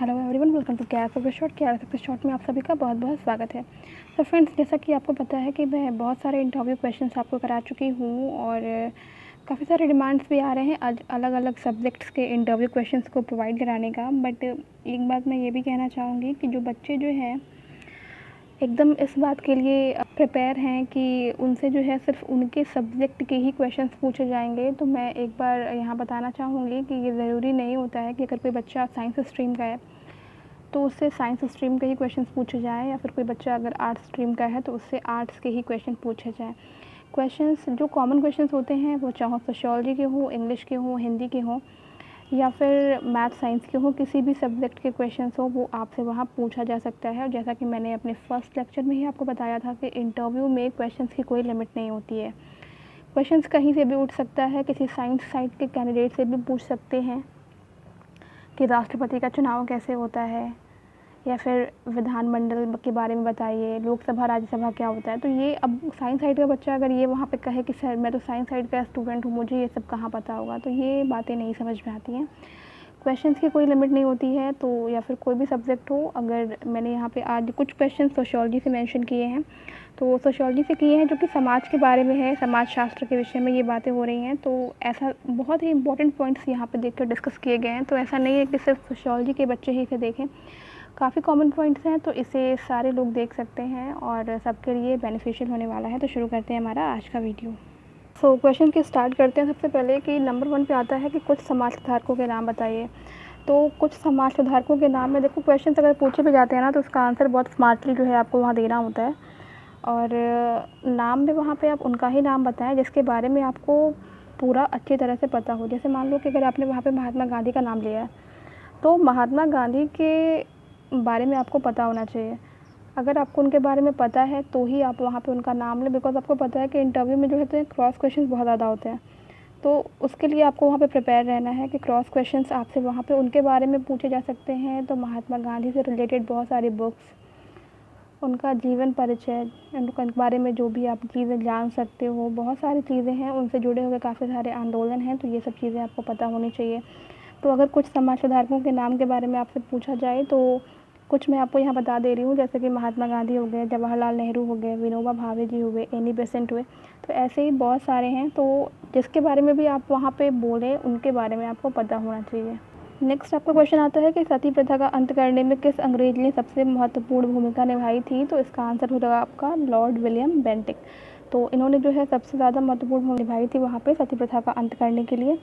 Hello everyone, welcome to care success short. Care success short में आप सभी का बहुत बहुत स्वागत है। तो फ्रेंड्स, जैसा कि आपको पता है कि मैं बहुत सारे इंटरव्यू क्वेश्चंस आपको करा चुकी हूँ और काफ़ी सारे डिमांड्स भी आ रहे हैं अलग अलग सब्जेक्ट्स के इंटरव्यू क्वेश्चंस को प्रोवाइड कराने का। बट एक बात मैं ये भी कहना चाहूँगी कि जो बच्चे जो हैं एकदम इस बात के लिए प्रिपेयर हैं कि उनसे जो है सिर्फ उनके सब्जेक्ट के ही क्वेश्चंस पूछे जाएंगे, तो मैं एक बार यहाँ बताना चाहूँगी कि ये ज़रूरी नहीं होता है कि अगर कोई बच्चा साइंस स्ट्रीम का है तो उससे साइंस स्ट्रीम के ही क्वेश्चंस पूछे जाएँ, या फिर कोई बच्चा अगर आर्ट्स स्ट्रीम का है तो उससे आर्ट्स के ही क्वेश्चन पूछे जाएँ। क्वेश्चंस जो कॉमन क्वेश्चंस होते हैं वो चाहे सोशियोलॉजी के हों, इंग्लिश के हों, हिंदी के हों या फिर मैथ साइंस के हों, किसी भी सब्जेक्ट के क्वेश्चंस हो वो आपसे वहाँ पूछा जा सकता है। और जैसा कि मैंने अपने फर्स्ट लेक्चर में ही आपको बताया था कि इंटरव्यू में क्वेश्चंस की कोई लिमिट नहीं होती है। क्वेश्चंस कहीं से भी उठ सकता है, किसी साइंस साइड के कैंडिडेट से भी पूछ सकते हैं कि राष्ट्रपति का चुनाव कैसे होता है, या फिर विधानमंडल के बारे में बताइए, लोकसभा राज्यसभा क्या होता है। तो ये अब साइंस साइड का बच्चा अगर ये वहाँ पे कहे कि सर मैं तो साइंस साइड का स्टूडेंट हूँ, मुझे ये सब कहाँ पता होगा, तो ये बातें नहीं समझ में आती हैं। क्वेश्चंस की कोई लिमिट नहीं होती है, तो या फिर कोई भी सब्जेक्ट हो। अगर मैंने यहाँ पे आज कुछ क्वेश्चन सोशियोलॉजी से मेंशन किए हैं, तो सोशियोलॉजी से किए हैं जो कि समाज के बारे में है, समाज शास्त्र के विषय में ये बातें हो रही हैं। तो ऐसा बहुत ही इंपॉर्टेंट पॉइंट्स यहाँ पे देख कर डिस्कस किए गए हैं। तो ऐसा नहीं है कि सिर्फ सोशियोलॉजी के बच्चे ही इसे देखें, काफ़ी कॉमन पॉइंट्स हैं, तो इसे सारे लोग देख सकते हैं और सबके लिए बेनिफिशियल होने वाला है। तो शुरू करते हैं हमारा आज का वीडियो। सो क्वेश्चन की स्टार्ट करते हैं सबसे पहले कि नंबर 1 पे आता है कि कुछ समाज सुधारकों के नाम बताइए। तो कुछ समाज सुधारकों के नाम में देखो, क्वेश्चन अगर पूछे भी जाते हैं ना तो उसका आंसर बहुत स्मार्टली जो है आपको वहाँ देना होता है। और नाम में वहाँ पे आप उनका ही नाम बताएं जिसके बारे में आपको पूरा अच्छी तरह से पता हो। जैसे मान लो कि अगर आपने वहाँ पे महात्मा गांधी का नाम लिया है, तो महात्मा गांधी के बारे में आपको पता होना चाहिए। अगर आपको उनके बारे में पता है तो ही आप वहाँ पे उनका नाम लें, बिकॉज़ आपको पता है कि इंटरव्यू में जो है तो क्रॉस क्वेश्चंस बहुत ज़्यादा होते हैं। तो उसके लिए आपको वहाँ पे प्रिपेयर रहना है कि क्रॉस क्वेश्चंस आपसे वहाँ पे उनके बारे में पूछे जा सकते हैं। तो महात्मा गांधी से रिलेटेड बहुत सारी बुक्स, उनका जीवन परिचय, उनके बारे में जो भी आप चीज़ें जान सकते हो, बहुत सारी चीज़ें हैं, उनसे जुड़े हुए काफ़ी सारे आंदोलन हैं, तो ये सब चीज़ें आपको पता होनी चाहिए। तो अगर कुछ समाज सुधारकों के नाम के बारे में आपसे पूछा जाए तो कुछ मैं आपको यहाँ बता दे रही हूँ, जैसे कि महात्मा गांधी हो गए, जवाहरलाल नेहरू हो गए, विनोबा भावे जी हुए, एनी बेसेंट हुए। तो ऐसे ही बहुत सारे हैं, तो जिसके बारे में भी आप वहाँ पे बोलें उनके बारे में आपको पता होना चाहिए। नेक्स्ट आपका क्वेश्चन आता है कि सती प्रथा का अंत करने में किस अंग्रेज ने सबसे महत्वपूर्ण भूमिका निभाई थी। तो इसका आंसर हो जाएगा आपका लॉर्ड विलियम बेंटिक। तो इन्होंने जो है सबसे ज़्यादा महत्वपूर्ण भूमिका निभाई थी वहाँ पे सती प्रथा का अंत करने के लिए।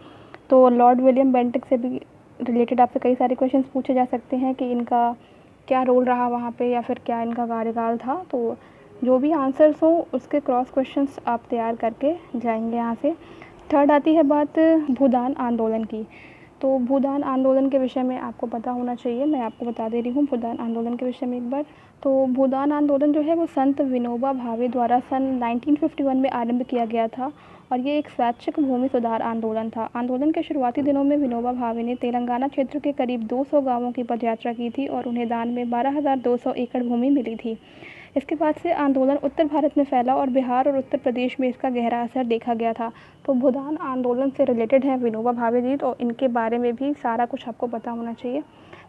तो लॉर्ड विलियम बेंटिक से भी रिलेटेड आपसे कई सारे क्वेश्चंस पूछे जा सकते हैं कि इनका क्या रोल रहा वहाँ पे, या फिर क्या इनका कार्यकाल था। तो जो भी आंसर्स हो उसके क्रॉस क्वेश्चंस आप तैयार करके जाएंगे यहाँ से। थर्ड आती है बात भूदान आंदोलन की। तो भूदान आंदोलन के विषय में आपको पता होना चाहिए, मैं आपको बता दे रही हूँ भूदान आंदोलन के विषय में एक बार। तो भूदान आंदोलन जो है वो संत विनोबा भावे द्वारा सन 1951 में आरंभ किया गया था और ये एक स्वैच्छिक भूमि सुधार आंदोलन था। आंदोलन के शुरुआती दिनों में विनोबा भावे ने तेलंगाना क्षेत्र के करीब 200 गांवों की पदयात्रा की थी और उन्हें दान में 12,200 एकड़ भूमि मिली थी। इसके बाद से आंदोलन उत्तर भारत में फैला और बिहार और उत्तर प्रदेश में इसका गहरा असर देखा गया था। तो भूदान आंदोलन से रिलेटेड है विनोबा भावे जी, तो इनके बारे में भी सारा कुछ आपको पता होना चाहिए।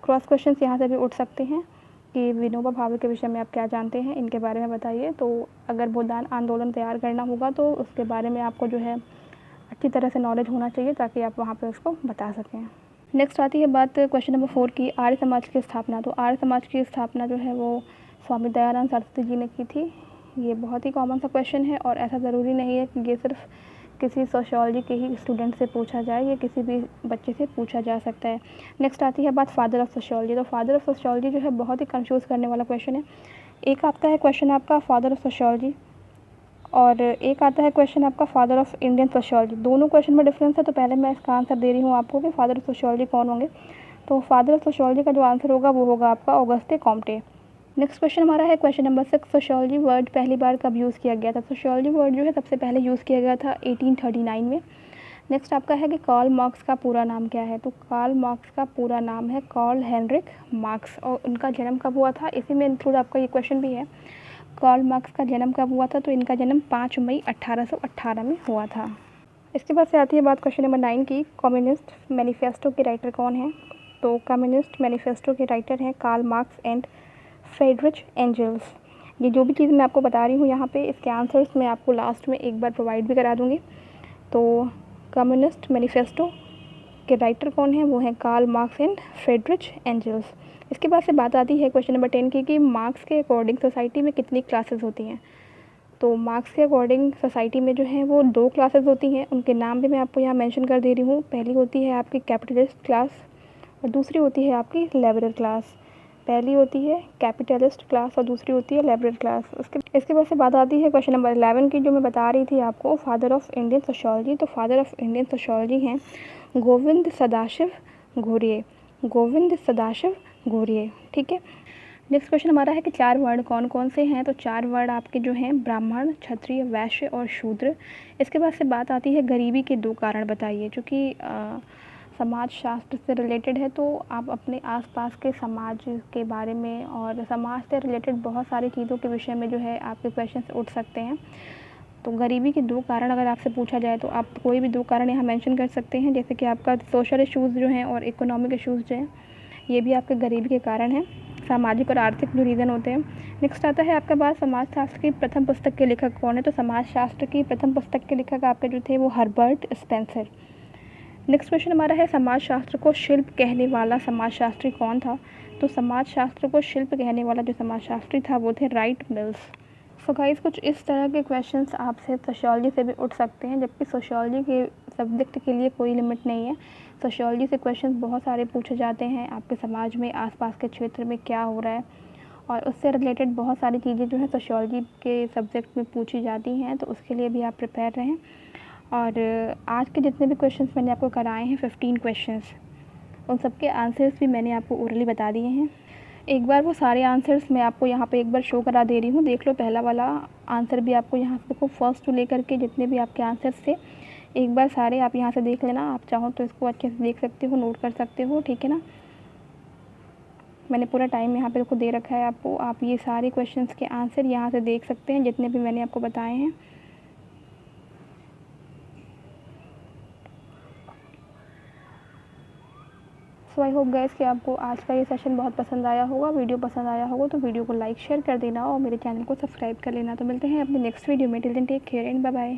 क्रॉस क्वेश्चंस यहाँ से भी उठ सकते हैं कि विनोबा भावे के विषय में आप क्या जानते हैं, इनके बारे में बताइए। तो अगर भूदान आंदोलन तैयार करना होगा तो उसके बारे में आपको जो है अच्छी तरह से नॉलेज होना चाहिए ताकि आप वहाँ पर उसको बता सकें। नेक्स्ट आती है बात क्वेश्चन नंबर 4 की, आर्य समाज की स्थापना। तो आर्य समाज की स्थापना जो है वो स्वामी दयानंद सरस्वती जी ने की थी। ये बहुत ही कॉमन सा क्वेश्चन है और ऐसा ज़रूरी नहीं है कि ये सिर्फ किसी सोशियोलॉजी के ही स्टूडेंट से पूछा जाए, ये किसी भी बच्चे से पूछा जा सकता है। नेक्स्ट आती है बात फादर ऑफ सोशियोलॉजी। तो फादर ऑफ सोशियोलॉजी जो है बहुत ही कंफ्यूज करने वाला क्वेश्चन है। एक आता है क्वेश्चन आपका फादर ऑफ सोशियोलॉजी और एक आता है क्वेश्चन आपका फादर ऑफ इंडियन सोशियोलॉजी। दोनों क्वेश्चन में डिफरेंस है, तो पहले मैं इसका आंसर दे रही हूँ आपको कि फादर ऑफ सोशियोलॉजी कौन होंगे। तो फादर ऑफ सोशियोलॉजी का जो आंसर होगा वो होगा आपका ऑगस्टे कॉम्टे। नेक्स्ट क्वेश्चन हमारा है क्वेश्चन नंबर 6, सोशियोलॉजी वर्ड पहली बार कब यूज़ किया गया था। सोशियोलॉजी वर्ड जो है सबसे पहले यूज़ किया गया था 1839 में। नेक्स्ट आपका है कि कार्ल मार्क्स का पूरा नाम क्या है। तो कार्ल मार्क्स का पूरा नाम है कार्ल हेनरिक मार्क्स और उनका जन्म कब हुआ था, इसी में इंक्लूड आपका ये क्वेश्चन भी है, कार्ल मार्क्स का जन्म कब हुआ था। तो इनका जन्म 5 मई 1818 में हुआ था। इसके बाद से आती है बात क्वेश्चन नंबर 9 की, कम्युनिस्ट मैनिफेस्टो के राइटर कौन है। तो कम्युनिस्ट मैनिफेस्टो के राइटर हैं Karl Marx and Friedrich Engels. ये जो भी चीज़ मैं आपको बता रही हूँ यहाँ पे, इसके आंसर्स मैं आपको लास्ट में एक बार प्रोवाइड भी करा दूँगी। तो कम्युनिस्ट मैनिफेस्टो के राइटर कौन है, वो हैं Karl Marx and Friedrich Engels. इसके बाद से बात आती है क्वेश्चन नंबर 10 की कि मार्क्स के अकॉर्डिंग सोसाइटी में कितनी क्लासेस होती हैं। तो मार्क्स के अकॉर्डिंग सोसाइटी में जो है वो 2 क्लासेस होती हैं, उनके नाम भी मैं आपको यहाँ मेंशन कर दे रही हूँ। पहली होती है आपकी कैपिटलिस्ट क्लास और दूसरी होती है आपकी लिबरल क्लास। पहली होती है कैपिटलिस्ट क्लास और दूसरी होती है लिबरल क्लास। इसके बाद से बात आती है क्वेश्चन नंबर 11 की, जो मैं बता रही थी आपको, फादर ऑफ इंडियन सोशियोलॉजी। तो फादर ऑफ इंडियन सोशियोलॉजी हैं गोविंद सदाशिव घुरिये। गोविंद सदाशिव घुरिये, ठीक है। नेक्स्ट क्वेश्चन हमारा है कि 4 वर्ण कौन कौन से हैं। तो 4 वर्ण आपके जो हैं ब्राह्मण, क्षत्रिय, वैश्य और शूद्र। इसके बाद से बात आती है गरीबी के 2 कारण बताइए, जो कि समाज शास्त्र से रिलेटेड है। तो आप अपने आसपास के समाज के बारे में और समाज से रिलेटेड बहुत सारी चीज़ों के विषय में जो है आपके क्वेश्चन उठ सकते हैं। तो गरीबी के 2 कारण अगर आपसे पूछा जाए तो आप कोई भी 2 कारण यहाँ मेंशन कर सकते हैं, जैसे कि आपका सोशल इश्यूज़ जो हैं और इकोनॉमिक इश्यूज़ जो हैं, ये भी आपके गरीबी के कारण हैं। सामाजिक और आर्थिक जो रीज़न होते हैं। नेक्स्ट आता है आपके पास समाजशास्त्र की प्रथम पुस्तक के लेखक कौन है। तो समाजशास्त्र की प्रथम पुस्तक के लेखक आपके जो थे वो हर्बर्ट स्पेंसर। नेक्स्ट क्वेश्चन हमारा है समाजशास्त्र को शिल्प कहने वाला समाजशास्त्री कौन था। तो समाजशास्त्र को शिल्प कहने वाला जो समाजशास्त्री था वो थे राइट मिल्स। सो गाइस, कुछ इस तरह के क्वेश्चंस आपसे सोशियोलॉजी से भी उठ सकते हैं, जबकि सोशियोलॉजी के सब्जेक्ट के लिए कोई लिमिट नहीं है। सोशियोलॉजी से क्वेश्चंस बहुत सारे पूछे जाते हैं, आपके समाज में आसपास के क्षेत्र में क्या हो रहा है और उससे रिलेटेड बहुत सारी चीज़ें जो हैं सोशियोलॉजी के सब्जेक्ट में पूछी जाती हैं। तो उसके लिए भी आप प्रिपेयर रहें। और आज के जितने भी क्वेश्चंस मैंने आपको कराए हैं 15 क्वेश्चंस, उन सबके आंसर्स भी मैंने आपको ओरली बता दिए हैं। एक बार वो सारे आंसर्स मैं आपको यहाँ पे एक बार शो करा दे रही हूँ, देख लो। पहला वाला आंसर भी आपको यहाँ से देखो, फर्स्ट टू लेकर के जितने भी आपके आंसर्स थे एक बार सारे आप यहाँ से देख लेना। आप चाहो तो इसको अच्छे से देख सकते हो, नोट कर सकते हो, ठीक है ना। मैंने पूरा टाइम यहाँ पे देखो दे रखा है आपको, आप ये सारे क्वेश्चंस के आंसर यहाँ से देख सकते हैं जितने भी मैंने आपको बताए हैं। सो आई होप गाइस कि आपको आज का ये सेशन बहुत पसंद आया होगा। वीडियो पसंद आया होगा तो वीडियो को लाइक शेयर कर देना और मेरे चैनल को सब्सक्राइब कर लेना। तो मिलते हैं अपने नेक्स्ट वीडियो में। Till then take care and bye bye.